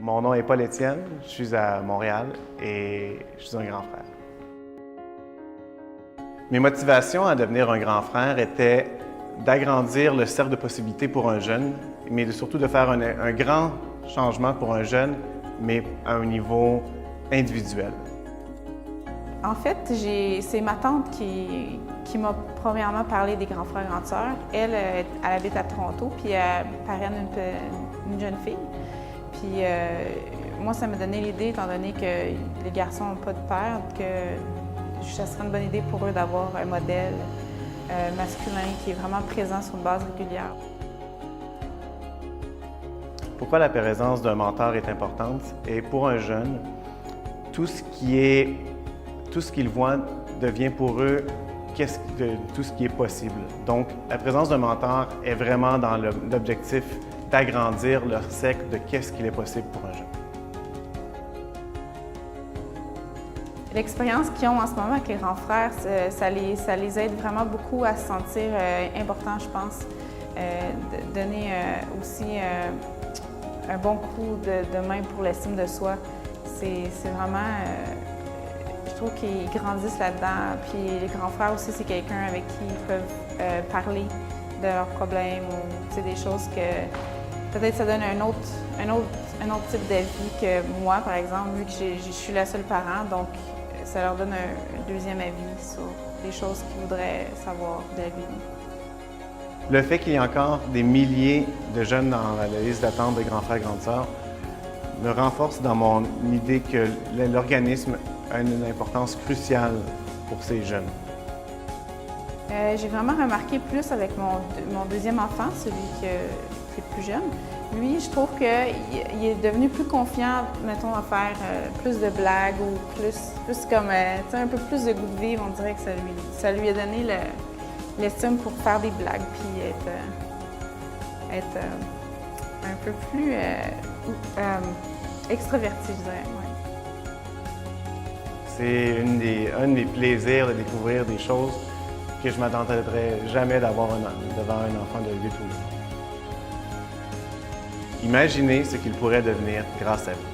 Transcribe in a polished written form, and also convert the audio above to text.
Mon nom est Paul-Étienne, je suis à Montréal et je suis un grand frère. Mes motivations à devenir un grand frère étaient d'agrandir le cercle de possibilités pour un jeune, mais surtout de faire un grand changement pour un jeune, mais à un niveau individuel. En fait, c'est ma tante qui m'a premièrement parlé des grands frères, grandes sœurs. Elle habite à Toronto, puis elle parraine une jeune fille. Puis moi, ça m'a donné l'idée, étant donné que les garçons n'ont pas de père, que ça serait une bonne idée pour eux d'avoir un modèle masculin qui est vraiment présent sur une base régulière. Pourquoi la présence d'un mentor est importante? Et pour un jeune, tout ce qu'ils voient devient pour eux tout ce qui est possible. Donc, la présence d'un mentor est vraiment dans l'objectif d'agrandir leur cercle de qu'est-ce qu'il est possible pour un jeune. L'expérience qu'ils ont en ce moment avec les grands frères, ça les aide vraiment beaucoup à se sentir importants, je pense. De donner aussi un bon coup de main pour l'estime de soi. C'est vraiment... je trouve qu'ils grandissent là-dedans. Puis les grands frères aussi, c'est quelqu'un avec qui ils peuvent parler de leurs problèmes ou des choses que peut-être ça donne un autre type de vie que moi, par exemple, vu que je suis la seule parent. Donc, ça leur donne un deuxième avis sur des choses qu'ils voudraient savoir de la vie. Le fait qu'il y ait encore des milliers de jeunes dans la liste d'attente de grands frères et grandes sœurs me renforce dans mon idée que l'organisme a une importance cruciale pour ces jeunes. J'ai vraiment remarqué plus avec mon deuxième enfant, celui qui est plus jeune. Lui, je trouve qu'il est devenu plus confiant, mettons, à faire plus de blagues ou plus comme, un peu plus de goût de vivre. On dirait que ça lui a donné l'estime pour faire des blagues puis être un peu plus extraverti, je dirais. Ouais. C'est un de mes plaisirs de découvrir des choses que je ne m'attendrais jamais d'avoir devant un enfant de 8 ou 9 ans. Imaginez ce qu'il pourrait devenir grâce à vous.